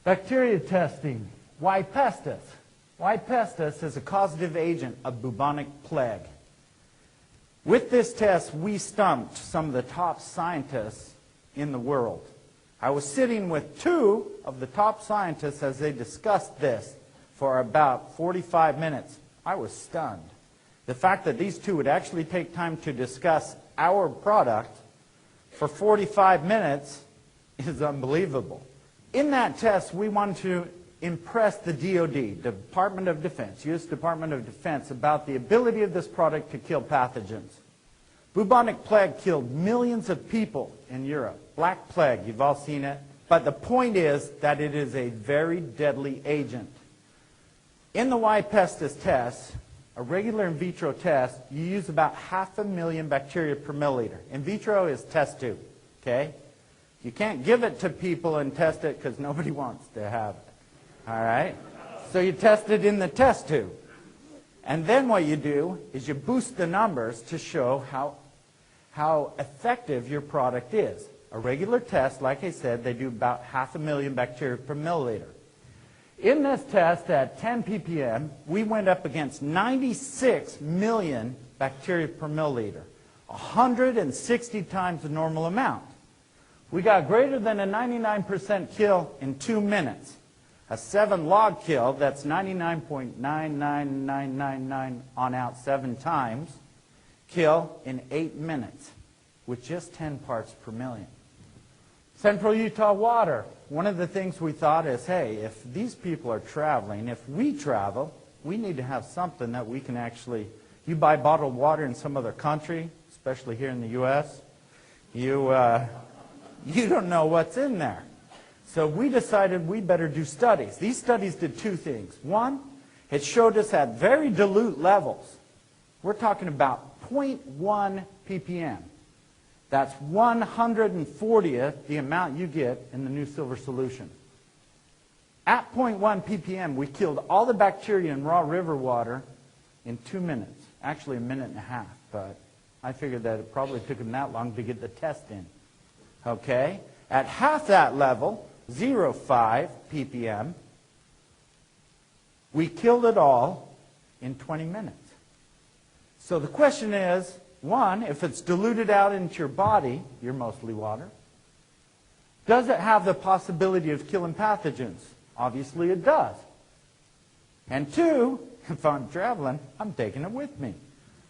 Bacteria testing. Why pestis? Why pestis is a causative agent of bubonic plague. With this test, we stumped some of the top scientists in the world. I was sitting with two of the top scientists as they discussed this for about 45 minutes. I was stunned. The fact that these two would actually take time to discuss our product for 45 minutes is unbelievable. In that test, we wanted to impress the DoD, Department of Defense, U.S. Department of Defense, about the ability of this product to kill pathogens. Bubonic plague killed millions of people in Europe. Black plague, you've all seen it. But the point is that it is a very deadly agent. In the Y pestis test, a regular in vitro test, you use about 500,000 bacteria per milliliter. In vitro is test tube, okay? You can't give it to people and test it because nobody wants to have it, all right? So you test it in the test tube. And then what you do is you boost the numbers to show how effective your product is. A regular test, like I said, they do about 500,000 bacteria per milliliter. In this test at 10 ppm, we went up against 96 million bacteria per milliliter, 160 times the normal amount. We got greater than a 99% kill in 2 minutes. A 7-log kill, that's 99.99999 on out 7 times, kill in 8 minutes with just 10 parts per million. Central Utah water. One of the things we thought is, hey, if these people are traveling, if we travel, we need to have something that we can actually, you buy bottled water in some other country, especially here in the U.S., you don't know what's in there. So we decided we better do studies. These studies did 2 things. One, it showed us at very dilute levels. We're talking about 0.1 ppm. That's 140th the amount you get in the new silver solution. At 0.1 ppm, we killed all the bacteria in raw river water in 2 minutes. Actually, a minute and a half, but I figured that it probably took them that long to get the test in. Okay? At half that level, 0.5 ppm, we killed it all in 20 minutes. So the question is, 1, if it's diluted out into your body, you're mostly water, does it have the possibility of killing pathogens? Obviously it does. And 2, if I'm traveling, I'm taking it with me.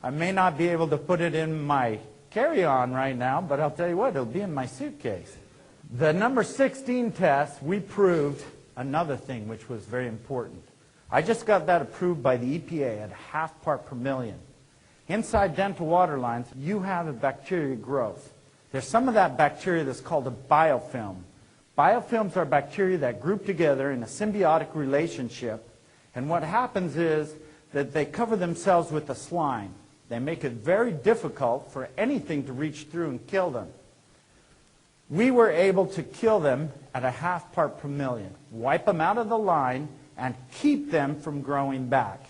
I may not be able to put it in my carry-on right now, but I'll tell you what, it'll be in my suitcase. The number 16 test, we proved another thing which was very important. I just got that approved by the EPA at 0.5 part per million. Inside dental water lines, you have a bacteria growth. There's some of that bacteria that's called a biofilm. Biofilms are bacteria that group together in a symbiotic relationship, and what happens is that they cover themselves with a slime. They make it very difficult for anything to reach through and kill them. We were able to kill them at 0.5 part per million, wipe them out of the line, and keep them from growing back.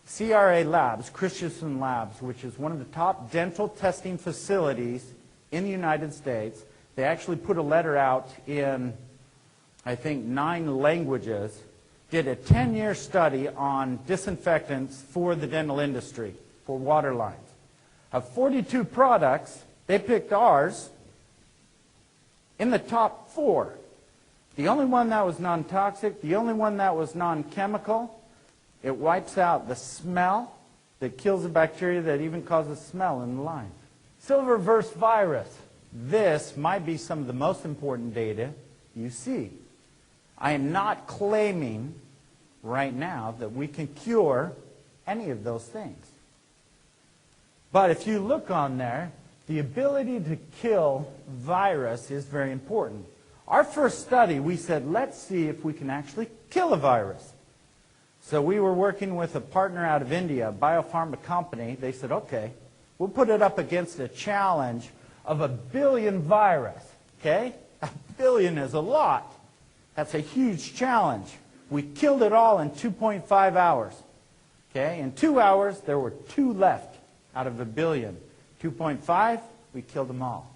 CRA Labs, Christensen Labs, which is one of the top dental testing facilities in the United States, they actually put a letter out in, I think, 9 languages, did a 10-year study on disinfectants for the dental industry, for water lines. Of 42 products, they picked ours in the top 4. The only one that was non-toxic, the only one that was non-chemical. It wipes out the smell that kills the bacteria that even causes smell in the line. Silver versus virus. This might be some of the most important data you see. I am not claiming right now that we can cure any of those things. But if you look on there, the ability to kill virus is very important. Our first study, we said, let's see if we can actually kill a virus. So we were working with a partner out of India, a biopharma company. They said, okay, we'll put it up against a challenge of 1 billion virus. Okay? 1 billion is a lot. That's a huge challenge. We killed it all in 2.5 hours. Okay? In 2 hours, there were 2 left out of 1 billion. 2.5, we killed them all.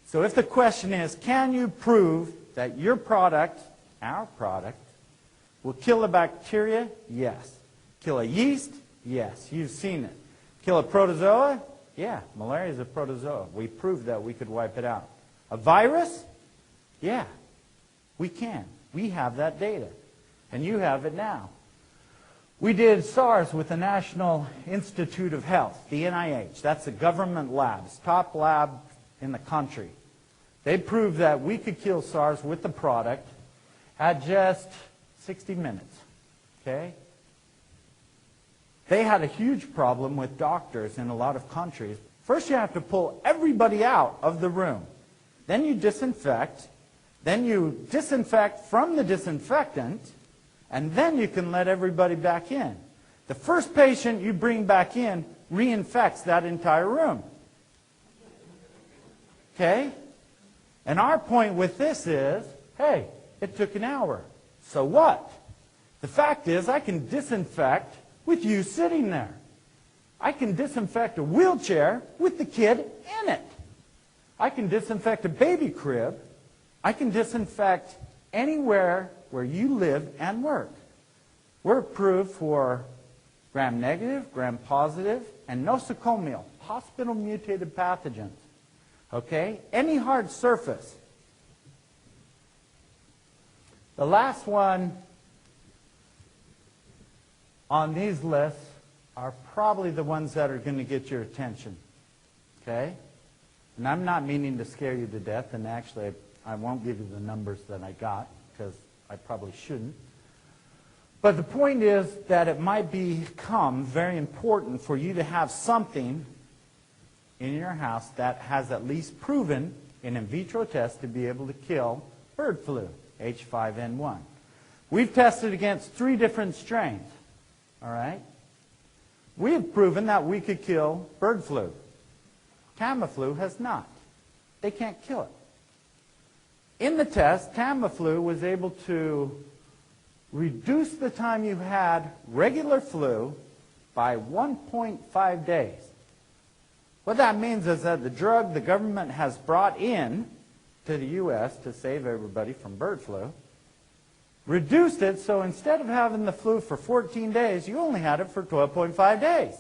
So if the question is, can you prove that your product our product, will kill a bacteria? Yes. Kill a yeast? Yes. You've seen it. Kill a protozoa? Yeah, malaria is a protozoa. We proved that we could wipe it out. A virus? Yeah, we can. We have that data. And you have it now. We did SARS with the National Institute of Health, the NIH. That's the government labs, top lab in the country. They proved that we could kill SARS with the product at just 60 minutes. Okay? They had a huge problem with doctors in a lot of countries. First you have to pull everybody out of the room. Then you disinfect. Then you disinfect from the disinfectant. And then you can let everybody back in. The first patient you bring back in reinfects that entire room. Okay? And our point with this is, hey, it took an hour. So what? The fact is, I can disinfect with you sitting there. I can disinfect a wheelchair with the kid in it. I can disinfect a baby crib. I can disinfect anywhere where you live and work. We're approved for gram-negative, gram-positive, and nosocomial, hospital-mutated pathogens. Okay? Any hard surface. The last one on these lists are probably the ones that are going to get your attention. Okay? And I'm not meaning to scare you to death, and actually I won't give you the numbers that I got, because I probably shouldn't. But the point is that it might become very important for you to have something in your house that has at least proven in vitro tests to be able to kill bird flu, H5N1. We've tested against 3 different strains. All right? We have proven that we could kill bird flu. Tamiflu has not. They can't kill it. In the test, Tamiflu was able to reduce the time you had regular flu by 1.5 days. What that means is that the drug the government has brought in to the U.S. to save everybody from bird flu reduced it, so instead of having the flu for 14 days, you only had it for 12.5 days.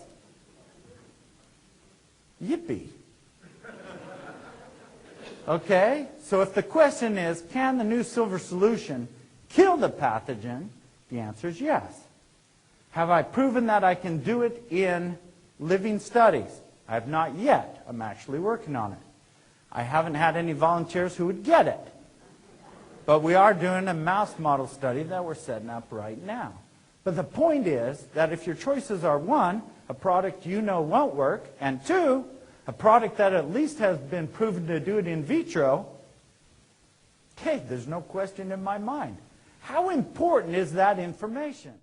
Yippee. Okay? So if the question is, can the new silver solution kill the pathogen? The answer is yes. Have I proven that I can do it in living studies? I have not yet. I'm actually working on it. I haven't had any volunteers who would get it. But we are doing a mouse model study that we're setting up right now. But the point is that if your choices are 1, a product you know won't work, and 2, a product that at least has been proven to do it in vitro, okay, there's no question in my mind. How important is that information?